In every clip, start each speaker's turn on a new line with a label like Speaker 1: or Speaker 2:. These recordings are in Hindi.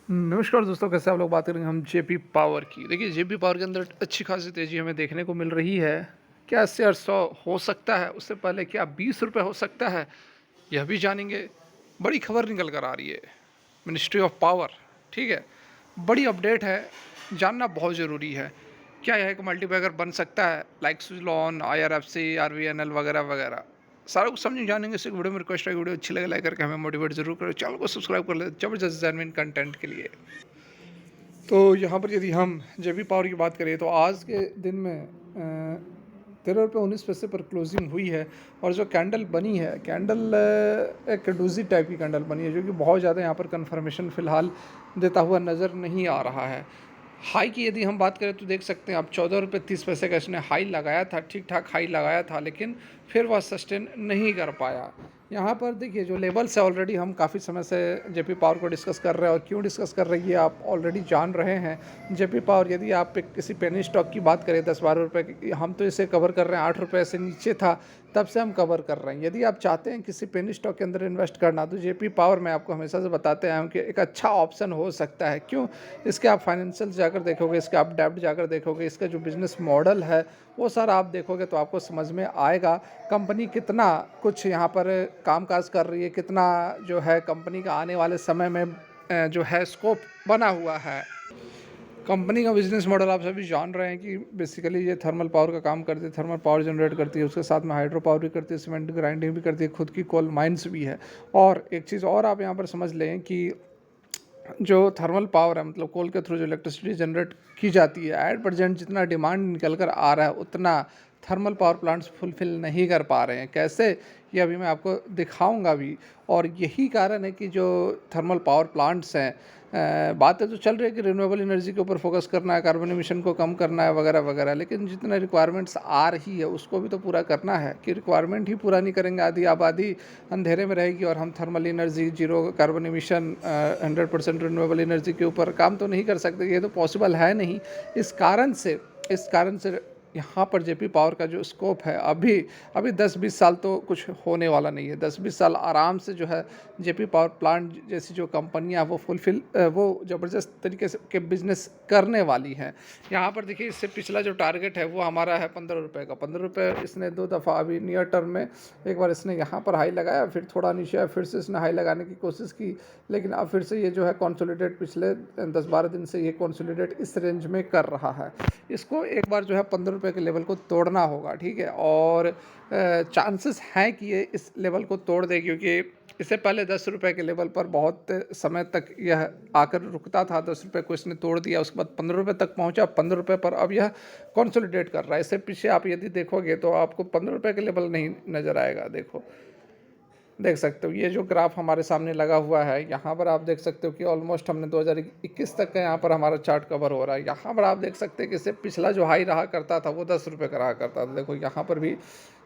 Speaker 1: नमस्कार दोस्तों, कैसे आप लोग। बात करेंगे हम जेपी पावर की। देखिए, जेपी पावर के अंदर अच्छी खासी तेज़ी हमें देखने को मिल रही है। क्या शेयर 100 हो सकता है? उससे पहले क्या 20 रुपये हो सकता है? यह भी जानेंगे। बड़ी खबर निकल कर आ रही है मिनिस्ट्री ऑफ पावर। ठीक है, बड़ी अपडेट है, जानना बहुत ज़रूरी है। क्या यह एक मल्टीबैगर बन सकता है लाइक सुजलॉन, IRFC, RVNL वगैरह वगैरह? सारा कुछ समझ जानेंगे इस वीडियो में। रिक्वेस्ट है, वीडियो अच्छी लगे लाइक करके हमें मोटिवेट जरूर करो, चैनल को सब्सक्राइब कर ले जबरदस्त जेन्युइन कंटेंट के लिए। तो यहाँ पर यदि हम जेपी पावर की बात करें तो आज के दिन में 13 रुपये 19 पैसे पर क्लोजिंग हुई है। और जो कैंडल बनी है, कैंडल एक डूजी टाइप की कैंडल बनी है, जो कि बहुत ज़्यादा यहाँ पर कन्फर्मेशन फ़िलहाल देता हुआ नज़र नहीं आ रहा है। हाई की यदि हम बात करें तो देख सकते हैं आप 14 रुपये 30 पैसे का इसने हाई लगाया था, ठीक ठाक हाई लगाया था, लेकिन फिर वह सस्टेन नहीं कर पाया। यहाँ पर देखिए, जो लेवल्स है ऑलरेडी हम काफ़ी समय से जेपी पावर को डिस्कस कर रहे हैं, और क्यों डिस्कस कर रही है आप ऑलरेडी जान रहे हैं। जेपी पावर यदि आप किसी पेनी स्टॉक की बात करें 10-12 रुपये की, हम तो इसे कवर कर रहे हैं 8 रुपये से नीचे था तब से हम कवर कर रहे हैं। यदि आप चाहते हैं किसी पेनी स्टॉक के अंदर इन्वेस्ट करना, तो जेपी पावर में आपको हमेशा से बताते आए हैं कि एक अच्छा ऑप्शन हो सकता है। क्यों? इसके आप फाइनेंशियल जाकर देखोगे, इसके आप डेब्ट जाकर देखोगे, इसका जो बिज़नेस मॉडल है वो सारा आप देखोगे तो आपको समझ में आएगा कंपनी कितना कुछ यहाँ पर कामकाज कर रही है, कितना जो है कंपनी का आने वाले समय में जो है स्कोप बना हुआ है। कंपनी का बिजनेस मॉडल आप सभी जान रहे हैं कि बेसिकली ये थर्मल पावर का काम करती है, थर्मल पावर जनरेट करती है, उसके साथ में हाइड्रो पावर भी करती है, सीमेंट ग्राइंडिंग भी करती है, खुद की कोल माइंस भी है। और एक चीज़ और आप यहाँ पर समझ लें कि जो थर्मल पावर है, मतलब कोल के थ्रू जो इलेक्ट्रिसिटी जनरेट की जाती है, एट प्रेजेंट जितना डिमांड निकल कर आ रहा है उतना थर्मल पावर प्लांट्स फुलफिल नहीं कर पा रहे हैं। कैसे, ये अभी मैं आपको दिखाऊंगा भी। और यही कारण है कि जो थर्मल पावर प्लांट्स हैं, बातें तो चल रही है कि रिन्यूएबल एनर्जी के ऊपर फोकस करना है, कार्बन एमिशन को कम करना है वगैरह वगैरह, लेकिन जितना रिक्वायरमेंट्स आ रही है उसको भी तो पूरा करना है। कि रिक्वायरमेंट ही पूरा नहीं करेंगे, आधी आबादी अंधेरे में रहेगी और हम thermal energy, zero carbon emission, 100% renewable energy के ऊपर काम तो नहीं कर सकते। ये तो पॉसिबल है नहीं। इस कारण से यहाँ पर जेपी पावर का जो स्कोप है, अभी अभी 10-20 साल तो कुछ होने वाला नहीं है। 10-20 साल आराम से जो है जेपी पावर प्लांट जैसी जो कंपनियाँ वो ज़बरदस्त तरीके से के बिजनेस करने वाली हैं। यहाँ पर देखिए, इससे पिछला जो टारगेट है वो हमारा है 15 रुपये का। 15 रुपये इसने 2 दफ़ा अभी नियर टर्म में एक बार इसने यहाँ पर हाई लगाया, फिर थोड़ा नीचे आया, फिर से इसने हाई लगाने की कोशिश की, लेकिन अब फिर से ये जो है कॉन्सोलिडेट पिछले 10-12 दिन से ये कॉन्सोलिडेट इस रेंज में कर रहा है। इसको एक बार जो है 15 रुपये के लेवल को तोड़ना होगा, ठीक है। और चांसेस हैं कि ये इस लेवल को तोड़ दे, क्योंकि इससे पहले 10 रुपये के लेवल पर बहुत समय तक यह आकर रुकता था। 10 रुपये को इसने तोड़ दिया, उसके बाद 15 रुपये तक पहुंचा। 15 रुपये पर अब यह कंसोलिडेट कर रहा है। इससे पीछे आप यदि देखोगे तो आपको 15 रुपये के लेवल नहीं नज़र आएगा। देखो, देख सकते हो ये जो ग्राफ हमारे सामने लगा हुआ है, यहाँ पर आप देख सकते हो कि ऑलमोस्ट हमने 2021 तक का यहाँ पर हमारा चार्ट कवर हो रहा है। यहाँ पर आप देख सकते हैं कि इससे पिछला जो हाई रहा करता था वो 10 रुपये का रहा करता था। देखो, यहाँ पर भी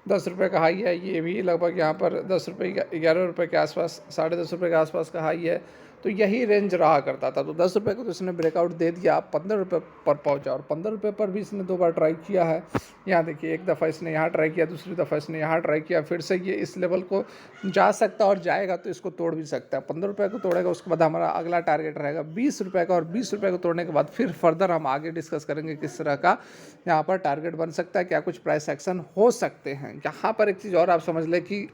Speaker 1: 10 रुपये का हाई है, ये भी लगभग यहाँ पर 10 रुपये 11 रुपये के आसपास, 10.5 रुपये के आसपास का हाई है। तो यही रेंज रहा करता था। तो 10 रुपये को तो इसने ब्रेकआउट दे दिया, 15 रुपये पर पहुंचा, और 15 रुपये पर भी इसने 2 बार ट्राई किया है। यहाँ देखिए, एक दफ़ा इसने यहाँ ट्राई किया, दूसरी दफ़ा इसने यहाँ ट्राई किया, फिर से ये इस लेवल को जा सकता है, और जाएगा तो इसको तोड़ भी सकता है। 15 रुपये को तोड़ेगा, उसके बाद हमारा अगला टारगेट रहेगा 20 रुपये का, और 20 रुपये को तोड़ने के बाद फिर फर्दर हम आगे डिस्कस करेंगे किस तरह का यहाँ पर टारगेट बन सकता है, क्या कुछ प्राइस एक्शन हो सकते हैं। यहाँ पर एक चीज़ और आप समझ लें कि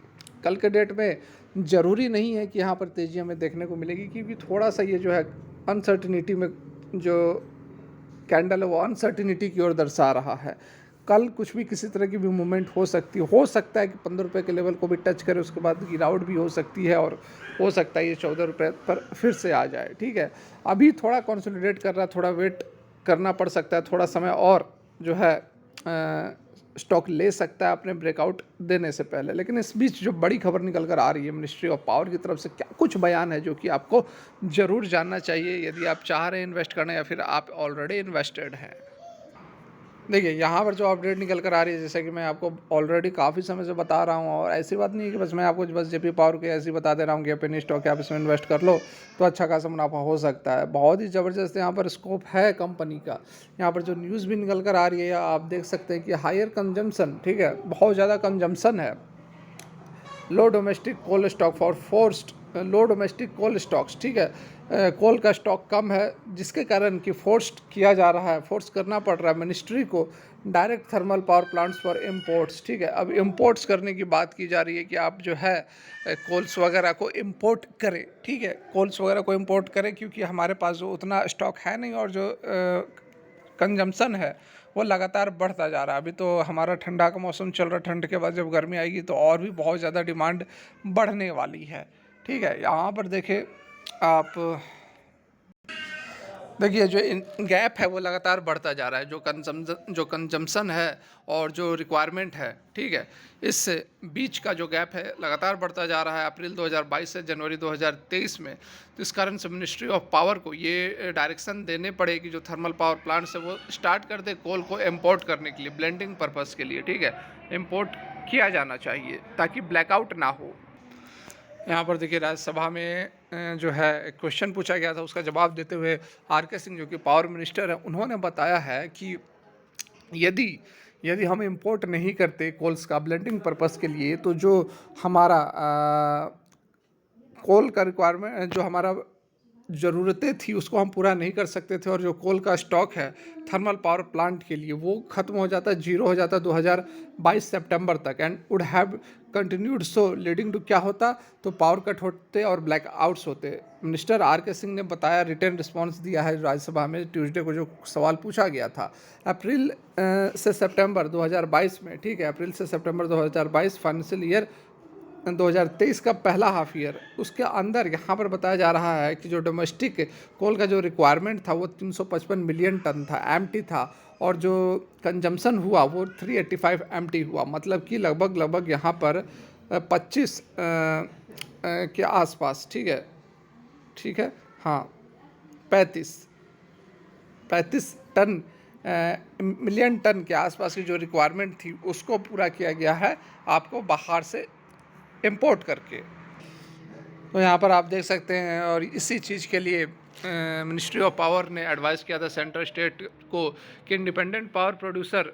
Speaker 1: कल के डेट में ज़रूरी नहीं है कि यहाँ पर तेज़ी हमें देखने को मिलेगी, क्योंकि थोड़ा सा ये जो है अनसर्टिनिटी में जो कैंडल है वो अनसर्टिनिटी की ओर दर्शा रहा है। कल कुछ भी किसी तरह की भी मूवमेंट हो सकती है। हो सकता है कि 15 रुपये के लेवल को भी टच करे, उसके बाद गिरावट भी हो सकती है, और हो सकता है ये 14 रुपये पर फिर से आ जाए, ठीक है। अभी थोड़ा कंसोलिडेट कर रहा है, थोड़ा वेट करना पड़ सकता है, थोड़ा समय और जो है स्टॉक ले सकता है अपने ब्रेकआउट देने से पहले। लेकिन इस बीच जो बड़ी खबर निकल कर आ रही है मिनिस्ट्री ऑफ पावर की तरफ से, क्या कुछ बयान है जो कि आपको ज़रूर जानना चाहिए यदि आप चाह रहे हैं इन्वेस्ट करना, या फिर आप ऑलरेडी इन्वेस्टेड हैं। देखिए, यहाँ पर जो अपडेट निकल कर आ रही है, जैसे कि मैं आपको ऑलरेडी काफ़ी समय से बता रहा हूँ, और ऐसी बात नहीं है कि बस मैं आपको बस जेपी पावर के ऐसे ही बता दे रहा हूँ कि अपनी स्टॉक है, आप इसमें इन्वेस्ट कर लो तो अच्छा खासा मुनाफा हो सकता है। बहुत ही ज़बरदस्त यहाँ पर स्कोप है कंपनी का। यहाँ पर जो न्यूज़ भी निकल कर आ रही है, आप देख सकते हैं कि हायर कंजम्पशन, ठीक है, बहुत ज़्यादा कंजम्पशन है। Low domestic coal stock for forced low domestic coal stocks, ठीक है। कोल का स्टॉक कम है, जिसके कारण कि फोर्स करना पड़ रहा है मिनिस्ट्री को direct thermal power plants for imports. ठीक है, अब इम्पोर्ट्स करने की बात की जा रही है कि आप जो है कोल्स वगैरह को इम्पोर्ट करें। ठीक है, कोल्स वगैरह को इम्पोर्ट करें, क्योंकि हमारे पास जो उतना स्टॉक है नहीं, और जो कंजम्पशन है वो लगातार बढ़ता जा रहा है। अभी तो हमारा ठंडा का मौसम चल रहा है, ठंड के बाद जब गर्मी आएगी तो और भी बहुत ज़्यादा डिमांड बढ़ने वाली है। ठीक है, यहाँ पर देखें आप, देखिए जो गैप है वो लगातार बढ़ता जा रहा है, जो कंजम्पशन है और जो रिक्वायरमेंट है। ठीक है, इस बीच का जो गैप है लगातार बढ़ता जा रहा है अप्रैल 2022 से जनवरी 2023 में। तो इस कारण से मिनिस्ट्री ऑफ पावर को ये डायरेक्शन देने पड़े कि जो थर्मल पावर प्लांट्स है वो स्टार्ट कर दे कोल को इम्पोर्ट करने के लिए, ब्लेंडिंग पर्पज़ के लिए। ठीक है, इम्पोर्ट किया जाना चाहिए ताकि ब्लैकआउट ना हो। यहाँ पर देखिए राज्यसभा में जो है एक क्वेश्चन पूछा गया था, उसका जवाब देते हुए आर.के. सिंह जो कि पावर मिनिस्टर है, उन्होंने बताया है कि यदि यदि हम इंपोर्ट नहीं करते कोल्स का ब्लेंडिंग पर्पस के लिए, तो जो हमारा कोल का रिक्वायरमेंट, जो हमारा ज़रूरतें थी उसको हम पूरा नहीं कर सकते थे, और जो कोल का स्टॉक है थर्मल पावर प्लांट के लिए वो ख़त्म हो जाता, जीरो हो जाता 2022 सितंबर तक, and would have continued so leading to क्या होता, तो पावर कट होते और ब्लैक आउट्स होते। Minister R K. सिंह ने बताया, रिटर्न रिस्पांस दिया है राज्यसभा में ट्यूसडे को जो सवाल पूछा गया था। अप्रैल से सितंबर 2022 में, ठीक है, अप्रैल से सितंबर 2022 फाइनेंशियल ईयर 2023 का पहला हाफ ईयर, उसके अंदर यहाँ पर बताया जा रहा है कि जो डोमेस्टिक कोल का जो रिक्वायरमेंट था वो 355 मिलियन टन था, एमटी था, और जो कंजम्पशन हुआ वो 385 एमटी हुआ, मतलब कि लगभग यहाँ पर 25 के आसपास। ठीक है, हाँ, 35 टन मिलियन टन के आसपास की जो रिक्वायरमेंट थी उसको पूरा किया गया है आपको बाहर से इंपोर्ट करके। तो यहाँ पर आप देख सकते हैं, और इसी चीज़ के लिए मिनिस्ट्री ऑफ पावर ने एडवाइस किया था सेंट्रल स्टेट को कि इंडिपेंडेंट पावर प्रोड्यूसर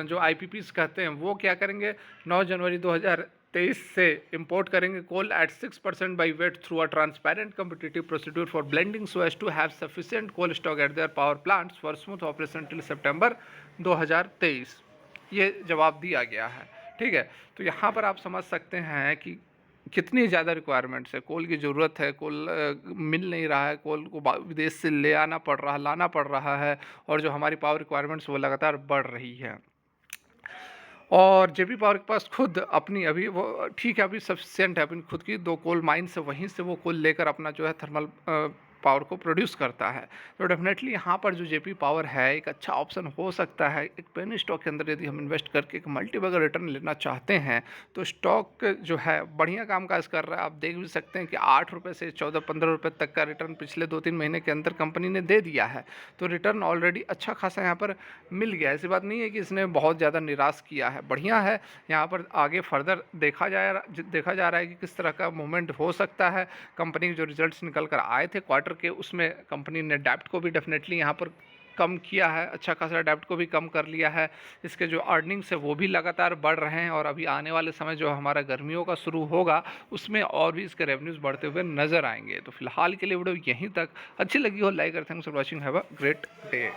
Speaker 1: जो आईपीपीस कहते हैं वो क्या करेंगे, 9 जनवरी 2023 से इंपोर्ट करेंगे coal at 6% by weight through a transparent competitive procedure for blending so as to have sufficient coal stock at their power plants for smooth operation till September 2023। ये जवाब दिया गया है। ठीक है, तो यहाँ पर आप समझ सकते हैं कि कितनी ज़्यादा रिक्वायरमेंट्स है, कोल की ज़रूरत है, कोल मिल नहीं रहा है, कोल को विदेश से लाना पड़ रहा है, और जो हमारी पावर रिक्वायरमेंट्स वो लगातार बढ़ रही है। और जेपी पावर के पास खुद अपनी अभी वो ठीक है, अभी सफिशिएंट है, अपनी खुद की 2 कोल माइंस है, वहीं से वो कोल लेकर अपना जो है थर्मल पावर को प्रोड्यूस करता है। तो डेफिनेटली यहाँ पर जो जेपी पावर है एक अच्छा ऑप्शन हो सकता है। एक पेनी स्टॉक के अंदर यदि हम इन्वेस्ट करके एक मल्टीबैगर रिटर्न लेना चाहते हैं तो स्टॉक जो है बढ़िया काम काज कर रहा है। आप देख भी सकते हैं कि 8 रुपये से 14-15 रुपये तक का रिटर्न पिछले 2-3 महीने के अंदर कंपनी ने दे दिया है। तो रिटर्न ऑलरेडी अच्छा खासा यहाँ पर मिल गया है। ऐसी बात नहीं है कि इसने बहुत ज़्यादा निराश किया है, बढ़िया है। यहाँ पर आगे फर्दर देखा जा रहा है कि किस तरह का मूवमेंट हो सकता है। कंपनी के जो रिजल्ट्स निकल कर आए थे क्वार्टर के, उसमें कंपनी ने डेब्ट को भी डेफिनेटली यहाँ पर कम किया है, अच्छा खासा डेब्ट को भी कम कर लिया है। इसके जो अर्निंग्स है वो भी लगातार बढ़ रहे हैं, और अभी आने वाले समय जो हमारा गर्मियों का शुरू होगा उसमें और भी इसके रेवेन्यूज़ बढ़ते हुए नज़र आएंगे। तो फिलहाल के लिए वीडियो यहीं तक। अच्छी लगी हो लाइक कर, thanks for watching, have a great day.